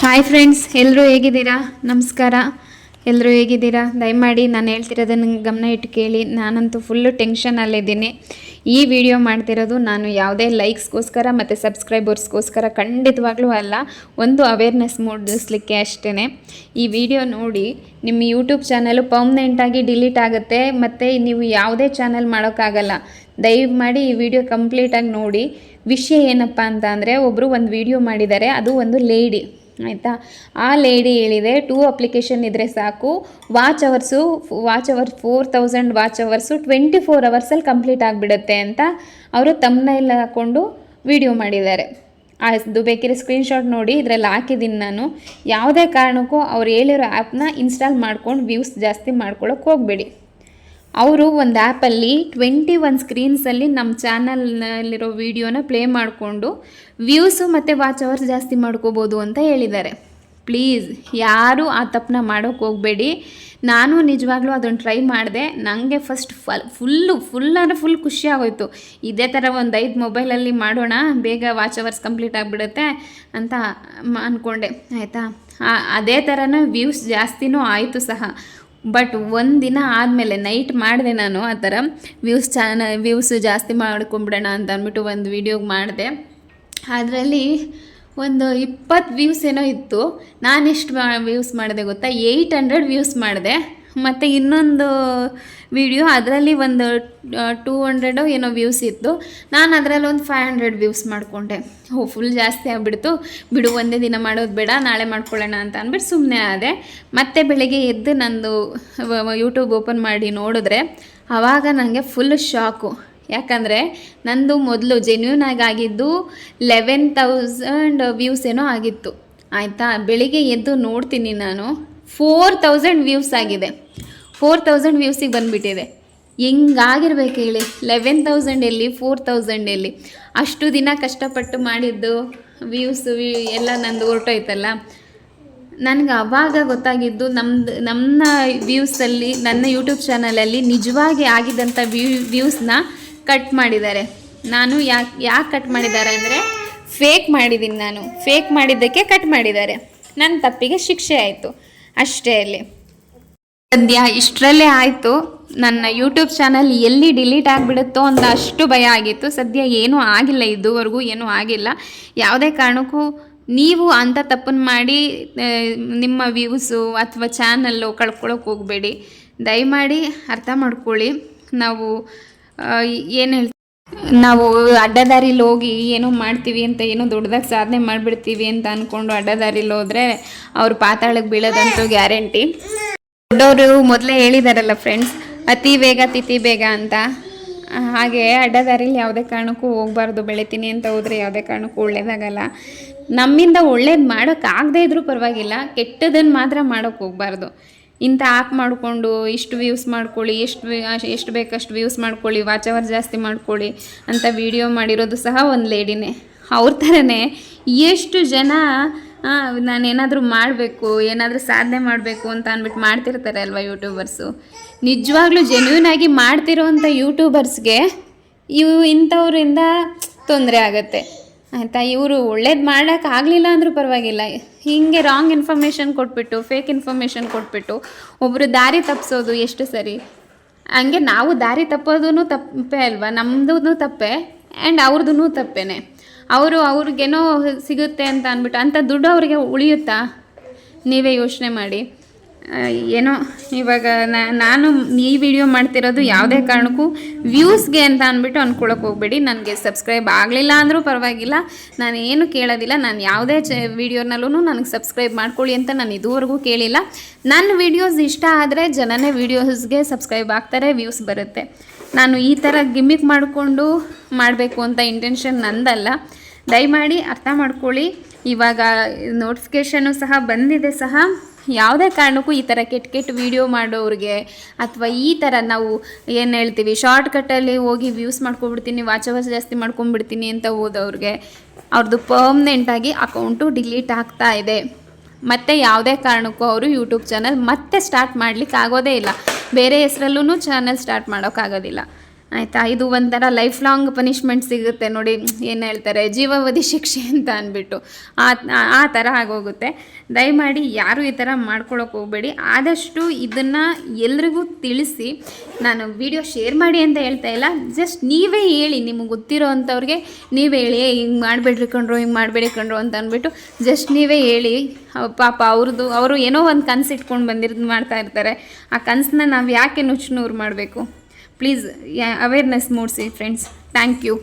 Hi friends, ಎಲ್ಲರೂ ಹೇಗಿದ್ದೀರಾ? ನಮಸ್ಕಾರ. ಎಲ್ಲರೂ ಹೇಗಿದ್ದೀರಾ? ದಯಮಾಡಿ ನಾನು ಹೇಳ್ತಿರೋದನ್ನು ಗಮನ ಇಟ್ಟು ಕೇಳಿ. ನಾನಂತೂ ಫುಲ್ಲು ಟೆನ್ಷನಲ್ಲಿದ್ದೀನಿ. ಈ ವಿಡಿಯೋ ಮಾಡ್ತಿರೋದು ನಾನು ಯಾವುದೇ ಲೈಕ್ಸ್ಗೋಸ್ಕರ ಮತ್ತು ಸಬ್ಸ್ಕ್ರೈಬರ್ಸ್ಗೋಸ್ಕರ ಖಂಡಿತವಾಗ್ಲೂ ಅಲ್ಲ, ಒಂದು ಅವೇರ್ನೆಸ್ ಮೂಡಿಸ್ಲಿಕ್ಕೆ ಅಷ್ಟೇ. ಈ ವಿಡಿಯೋ ನೋಡಿ ನಿಮ್ಮ ಯೂಟ್ಯೂಬ್ ಚಾನಲು ಪರ್ಮನೆಂಟಾಗಿ ಡಿಲೀಟ್ ಆಗುತ್ತೆ ಮತ್ತು ನೀವು ಯಾವುದೇ ಚಾನಲ್ ಮಾಡೋಕ್ಕಾಗಲ್ಲ. ದಯಮಾಡಿ ಈ ವಿಡಿಯೋ ಕಂಪ್ಲೀಟಾಗಿ ನೋಡಿ. ವಿಷಯ ಏನಪ್ಪ ಅಂತ ಅಂದರೆ, ಒಬ್ಬರು ಒಂದು ವಿಡಿಯೋ ಮಾಡಿದ್ದಾರೆ, ಅದು ಒಂದು ಲೇಡಿ ಆಯಿತಾ. ಆ ಲೇಡಿ ಹೇಳಿದೆ 2 ಅಪ್ಲಿಕೇಶನ್ ಇದ್ದರೆ ಸಾಕು, ವಾಚ್ ಅವರ್ 4000 ವಾಚ್ ಅವರ್ಸು 24 ಅವರ್ಸಲ್ಲಿ ಕಂಪ್ಲೀಟ್ ಆಗಿಬಿಡುತ್ತೆ ಅಂತ ಅವರು ತಮ್ನೈಲ್ ಹಾಕ್ಕೊಂಡು ವಿಡಿಯೋ ಮಾಡಿದ್ದಾರೆ. ಅದು ಬೇಕಿದ್ರೆ ಸ್ಕ್ರೀನ್ಶಾಟ್ ನೋಡಿ, ಇದರಲ್ಲಿ ಹಾಕಿದ್ದೀನಿ ನಾನು. ಯಾವುದೇ ಕಾರಣಕ್ಕೂ ಅವ್ರು ಹೇಳಿರೋ ಆ್ಯಪ್ನ ಇನ್ಸ್ಟಾಲ್ ಮಾಡ್ಕೊಂಡು ವ್ಯೂಸ್ ಜಾಸ್ತಿ ಮಾಡ್ಕೊಳ್ಳೋಕೆ ಹೋಗಬೇಡಿ. ಅವರು ಒಂದು ಆ್ಯಪಲ್ಲಿ 21 ಸ್ಕ್ರೀನ್ಸಲ್ಲಿ ನಮ್ಮ ಚಾನಲ್ನಲ್ಲಿರೋ ವೀಡಿಯೋನ ಪ್ಲೇ ಮಾಡಿಕೊಂಡು ವ್ಯೂಸು ಮತ್ತು ವಾಚ್ ಅವರ್ಸ್ ಜಾಸ್ತಿ ಮಾಡ್ಕೋಬೋದು ಅಂತ ಹೇಳಿದ್ದಾರೆ. ಪ್ಲೀಸ್ ಯಾರೂ ಆ ತಪ್ಪನ್ನ ಮಾಡೋಕ್ಕೆ ಹೋಗಬೇಡಿ. ನಾನು ನಿಜವಾಗ್ಲೂ ಅದನ್ನು ಟ್ರೈ ಮಾಡಿದೆ. ನನಗೆ ಫಸ್ಟ್ ಫುಲ್ ಖುಷಿ ಆಗೋಯ್ತು. ಇದೇ ಥರ ಒಂದು 5 ಮೊಬೈಲಲ್ಲಿ ಮಾಡೋಣ, ಬೇಗ ವಾಚ್ ಅವರ್ಸ್ ಕಂಪ್ಲೀಟ್ ಆಗಿಬಿಡುತ್ತೆ ಅಂತ ಅಂದ್ಕೊಂಡೆ ಆಯಿತಾ. ಅದೇ ಥರನೇ ವ್ಯೂಸ್ ಜಾಸ್ತಿನೂ ಆಯಿತು ಸಹ. ಬಟ್ ಒಂದು ದಿನ ಆದಮೇಲೆ ನೈಟ್ ಮಾಡಿದೆ ನಾನು ಆ ಥರ ವ್ಯೂಸ್ ಜಾಸ್ತಿ ಮಾಡ್ಕೊಂಬಿಡೋಣ ಅಂತ ಅಂದ್ಬಿಟ್ಟು ಒಂದು ವಿಡಿಯೋಗೆ ಮಾಡಿದೆ. ಅದರಲ್ಲಿ ಒಂದು 20 ವ್ಯೂಸ್ ಏನೋ ಇತ್ತು. ನಾನೆಷ್ಟು ವ್ಯೂಸ್ ಮಾಡಿದೆ ಗೊತ್ತಾ? 800 ವ್ಯೂಸ್ ಮಾಡಿದೆ. ಮತ್ತು ಇನ್ನೊಂದು ವಿಡಿಯೋ ಅದರಲ್ಲಿ ಒಂದು 200 ಏನೋ ವ್ಯೂಸ್ ಇತ್ತು. ನಾನು ಅದರಲ್ಲಿ ಒಂದು 500 ವ್ಯೂಸ್ ಮಾಡಿಕೊಂಡೆ. ಫುಲ್ ಜಾಸ್ತಿ ಆಗಿಬಿಡ್ತು. ಬಿಡು, ಒಂದೇ ದಿನ ಮಾಡೋದು ಬೇಡ, ನಾಳೆ ಮಾಡ್ಕೊಳ್ಳೋಣ ಅಂತ ಅಂದ್ಬಿಟ್ಟು ಸುಮ್ಮನೆ ಆದೆ. ಮತ್ತೆ ಬೆಳಗ್ಗೆ ಎದ್ದು ನಂದು ಯೂಟ್ಯೂಬ್ ಓಪನ್ ಮಾಡಿ ನೋಡಿದ್ರೆ ಆವಾಗ ನನಗೆ ಫುಲ್ ಶಾಕು. ಯಾಕಂದರೆ ನಂದು ಮೊದಲು ಜೆನ್ಯೂನ್ ಆಗಿದ್ದು 11,000 ವ್ಯೂಸ್ ಏನೋ ಆಗಿತ್ತು ಆಯಿತಾ. ಬೆಳಿಗ್ಗೆ ಎದ್ದು ನೋಡ್ತೀನಿ ನಾನು 4,000 ವ್ಯೂಸ್ ಆಗಿದೆ. 4,000 ವ್ಯೂಸಿಗೆ ಬಂದುಬಿಟ್ಟಿದೆ. ಹೆಂಗಾಗಿರ್ಬೇಕು ಹೇಳಿ? 11,000 ಎಲ್ಲಿ, 4,000 ಎಲ್ಲಿ? ಅಷ್ಟು ದಿನ ಕಷ್ಟಪಟ್ಟು ಮಾಡಿದ್ದು ವ್ಯೂಸು ಎಲ್ಲ ನಂದು ಹೊರಟೋಯ್ತಲ್ಲ. ನನಗೆ ಆವಾಗ ಗೊತ್ತಾಗಿದ್ದು ನಮ್ಮ ವ್ಯೂಸಲ್ಲಿ, ನನ್ನ ಯೂಟ್ಯೂಬ್ ಚಾನಲಲ್ಲಿ ನಿಜವಾಗಿ ಆಗಿದ್ದಂಥ ವ್ಯೂಸ್ನ ಕಟ್ ಮಾಡಿದ್ದಾರೆ. ನಾನು ಯಾಕೆ ಕಟ್ ಮಾಡಿದ್ದಾರೆ ಅಂದರೆ, ಫೇಕ್ ಮಾಡಿದ್ದೀನಿ ನಾನು. ಫೇಕ್ ಮಾಡಿದ್ದಕ್ಕೆ ಕಟ್ ಮಾಡಿದ್ದಾರೆ. ನನ್ನ ತಪ್ಪಿಗೆ ಶಿಕ್ಷೆ ಆಯಿತು ಅಷ್ಟೇ. ಅಲ್ಲಿ ಸದ್ಯ ಇಷ್ಟರಲ್ಲೇ ಆಯಿತು. ನನ್ನ ಯೂಟ್ಯೂಬ್ ಚಾನಲ್ ಎಲ್ಲಿ ಡಿಲೀಟ್ ಆಗಿಬಿಡುತ್ತೋ ಅಂತ ಅಷ್ಟು ಭಯ ಆಗಿತ್ತು. ಸದ್ಯ ಏನೂ ಆಗಿಲ್ಲ, ಇದುವರೆಗೂ ಏನೂ ಆಗಿಲ್ಲ. ಯಾವುದೇ ಕಾರಣಕ್ಕೂ ನೀವು ಅಂಥ ತಪ್ಪನ್ನು ಮಾಡಿ ನಿಮ್ಮ ವ್ಯೂಸು ಅಥವಾ ಚಾನಲ್ಲು ಕಳ್ಕೊಳ್ಳೋಕೆ ಹೋಗಬೇಡಿ. ದಯಮಾಡಿ ಅರ್ಥ ಮಾಡ್ಕೊಳ್ಳಿ. ನಾವು ಅಡ್ಡದಾರಿಲಿ ಹೋಗಿ ಏನೋ ಮಾಡ್ತೀವಿ ಅಂತ, ಏನೋ ದೊಡ್ಡದಾಗಿ ಸಾಧನೆ ಮಾಡಿಬಿಡ್ತೀವಿ ಅಂತ ಅಂದ್ಕೊಂಡು ಅಡ್ಡದಾರಿಲಿ ಹೋದರೆ ಅವ್ರು ಪಾತಾಳಕ್ಕೆ ಬೀಳೋದಂತೂ ಗ್ಯಾರಂಟಿ. ದೊಡ್ಡವರು ಮೊದಲೇ ಹೇಳಿದಾರಲ್ಲ ಫ್ರೆಂಡ್ಸ್, ಅತಿ ವೇಗ ತಿಥಿ ಬೇಗ ಅಂತ. ಹಾಗೆ ಅಡ್ಡದಾರಿಲಿ ಯಾವುದೇ ಕಾರಣಕ್ಕೂ ಹೋಗಬಾರ್ದು. ಬೆಳಿತೀನಿ ಅಂತ ಹೋದರೆ ಯಾವುದೇ ಕಾರಣಕ್ಕೂ ಒಳ್ಳೇದಾಗಲ್ಲ. ನಮ್ಮಿಂದ ಒಳ್ಳೇದು ಮಾಡೋಕ್ಕಾಗದೇ ಇದ್ರೂ ಪರವಾಗಿಲ್ಲ, ಕೆಟ್ಟದನ್ನು ಮಾತ್ರ ಮಾಡೋಕ್ಕೆ ಹೋಗಬಾರ್ದು. ಇಂಥ ಆ್ಯಪ್ ಮಾಡಿಕೊಂಡು ಇಷ್ಟು ವ್ಯೂಸ್ ಮಾಡ್ಕೊಳ್ಳಿ, ಎಷ್ಟು ಬೇಕಷ್ಟು ವ್ಯೂಸ್ ಮಾಡ್ಕೊಳ್ಳಿ, ವಾಚ್ ಅವರ್ ಜಾಸ್ತಿ ಮಾಡ್ಕೊಳ್ಳಿ ಅಂತ ವಿಡಿಯೋ ಮಾಡಿರೋದು ಸಹ ಒಂದು ಲೇಡಿನೇ. ಅವ್ರ ಥರನೇ ಎಷ್ಟು ಜನ ನಾನೇನಾದರೂ ಮಾಡಬೇಕು, ಏನಾದರೂ ಸಾಧನೆ ಮಾಡಬೇಕು ಅಂತ ಅಂದ್ಬಿಟ್ಟು ಮಾಡ್ತಿರ್ತಾರೆ ಅಲ್ವಾ ಯೂಟ್ಯೂಬರ್ಸು. ನಿಜವಾಗ್ಲೂ ಜೆನ್ಯೂನಾಗಿ ಮಾಡ್ತಿರೋವಂಥ ಯೂಟ್ಯೂಬರ್ಸ್ಗೆ ಇಂಥವ್ರಿಂದ ತೊಂದರೆ ಆಗುತ್ತೆ ಆಯಿತಾ. ಇವರು ಒಳ್ಳೇದು ಮಾಡೋಕ್ಕಾಗಲಿಲ್ಲ ಅಂದರೂ ಪರವಾಗಿಲ್ಲ, ಹೀಗೆ ರಾಂಗ್ ಇನ್ಫಾರ್ಮೇಷನ್ ಕೊಟ್ಬಿಟ್ಟು, ಫೇಕ್ ಇನ್ಫಾರ್ಮೇಷನ್ ಕೊಟ್ಬಿಟ್ಟು ಒಬ್ಬರು ದಾರಿ ತಪ್ಪಿಸೋದು ಎಷ್ಟು ಸರಿ? ಹಂಗೆ ನಾವು ದಾರಿ ತಪ್ಪೋದೂ ತಪ್ಪೇ ಅಲ್ವಾ? ನಮ್ಮದೂ ತಪ್ಪೇ ಆ್ಯಂಡ್ ಅವ್ರದ್ದು ತಪ್ಪೇನೆ. ಅವ್ರಿಗೇನೋ ಸಿಗುತ್ತೆ ಅಂತ ಅಂದ್ಬಿಟ್ಟು ಅಂಥ ದುಡ್ಡು ಅವ್ರಿಗೆ ಉಳಿಯುತ್ತಾ? ನೀವೇ ಯೋಚನೆ ಮಾಡಿ. ಏನೋ ಇವಾಗ ನಾನು ಈ ವಿಡಿಯೋ ಮಾಡ್ತಿರೋದು ಯಾವುದೇ ಕಾರಣಕ್ಕೂ ವ್ಯೂಸ್ಗೆ ಅಂತ ಅಂದ್ಬಿಟ್ಟು ಅಂದ್ಕೊಳಕ್ಕೆ ಹೋಗಬೇಡಿ. ನನಗೆ ಸಬ್ಸ್ಕ್ರೈಬ್ ಆಗಲಿಲ್ಲ ಅಂದರೂ ಪರವಾಗಿಲ್ಲ, ನಾನು ಏನು ಕೇಳೋದಿಲ್ಲ. ನಾನು ಯಾವುದೇ ವಿಡಿಯೋನಲ್ಲೂ ನನಗೆ ಸಬ್ಸ್ಕ್ರೈಬ್ ಮಾಡ್ಕೊಳ್ಳಿ ಅಂತ ನಾನು ಇದುವರೆಗೂ ಕೇಳಿಲ್ಲ. ನನ್ನ ವಿಡಿಯೋಸ್ ಇಷ್ಟ ಆದರೆ ಜನನೇ ವಿಡಿಯೋಸ್ಗೆ ಸಬ್ಸ್ಕ್ರೈಬ್ ಆಗ್ತಾರೆ, ವ್ಯೂಸ್ ಬರುತ್ತೆ. ನಾನು ಈ ಥರ ಗಿಮಿಕ್ ಮಾಡಿಕೊಂಡು ಮಾಡಬೇಕು ಅಂತ ಇಂಟೆನ್ಷನ್ ನಂದಲ್ಲ. ದಯಮಾಡಿ ಅರ್ಥ ಮಾಡ್ಕೊಳ್ಳಿ. ಇವಾಗ ನೋಟಿಫಿಕೇಷನ್ನು ಸಹ ಬಂದಿದೆ ಸಹ. ಯಾವುದೇ ಕಾರಣಕ್ಕೂ ಈ ಥರ ಕೆಟ್ಟ ವಿಡಿಯೋ ಮಾಡೋರಿಗೆ ಅಥವಾ ಈ ಥರ ನಾವು ಏನು ಹೇಳ್ತೀವಿ ಶಾರ್ಟ್ಕಟ್ಟಲ್ಲಿ ಹೋಗಿ ವ್ಯೂಸ್ ಮಾಡ್ಕೊಬಿಡ್ತೀನಿ, ವಾಚ್ ಅವರ್ಸ್ ಜಾಸ್ತಿ ಮಾಡ್ಕೊಂಬಿಡ್ತೀನಿ ಅಂತ ಹೋದವ್ರಿಗೆ ಅವ್ರದ್ದು ಪರ್ಮನೆಂಟಾಗಿ ಅಕೌಂಟು ಡಿಲೀಟ್ ಆಗ್ತಾ ಇದೆ. ಮತ್ತು ಯಾವುದೇ ಕಾರಣಕ್ಕೂ ಅವರು ಯೂಟ್ಯೂಬ್ ಚಾನಲ್ ಮತ್ತೆ ಸ್ಟಾರ್ಟ್ ಮಾಡಲಿಕ್ಕೆ ಆಗೋದೇ ಇಲ್ಲ. ಬೇರೆ ಹೆಸರಲ್ಲೂ ಚಾನಲ್ ಸ್ಟಾರ್ಟ್ ಮಾಡೋಕ್ಕಾಗೋದಿಲ್ಲ. ಆಯಿತಾ. ಇದು ಒಂಥರ ಲೈಫ್ ಲಾಂಗ್ ಪನಿಷ್ಮೆಂಟ್ ಸಿಗುತ್ತೆ ನೋಡಿ, ಏನು ಹೇಳ್ತಾರೆ ಜೀವಾವಧಿ ಶಿಕ್ಷೆ ಅಂತ ಅಂದ್ಬಿಟ್ಟು ಆ ಥರ ಆಗೋಗುತ್ತೆ. ದಯಮಾಡಿ ಯಾರು ಈ ಥರ ಮಾಡ್ಕೊಳಕ್ಕೆ ಹೋಗಬೇಡಿ. ಆದಷ್ಟು ಇದನ್ನು ಎಲ್ರಿಗೂ ತಿಳಿಸಿ. ನಾನು ವಿಡಿಯೋ ಶೇರ್ ಮಾಡಿ ಅಂತ ಹೇಳ್ತಾ ಇಲ್ಲ, ಜಸ್ಟ್ ನೀವೇ ಹೇಳಿ, ನಿಮಗೆ ಗೊತ್ತಿರೋ ಅಂಥವ್ರಿಗೆ ನೀವೇ ಹೇಳಿ, ಹಿಂಗೆ ಮಾಡಬೇಡ್ರಿ ಕಣ್ರು, ಹಿಂಗೆ ಮಾಡಬೇಡಿ ಕಣ್ರು ಅಂತ ಅಂದ್ಬಿಟ್ಟು ಜಸ್ಟ್ ನೀವೇ ಹೇಳಿ. ಪಾಪ ಅವರು ಏನೋ ಒಂದು ಕನಸು ಇಟ್ಕೊಂಡು ಮಾಡ್ತಾ ಇರ್ತಾರೆ. ಆ ಕನಸನ್ನ ನಾವು ಯಾಕೆ ನುಚ್ಚು ನೂರು ಮಾಡಬೇಕು? ಪ್ಲೀಸ್ ಅವೇರ್ನೆಸ್ ಮೂಡಿಸಿ ಫ್ರೆಂಡ್ಸ್. Thank you.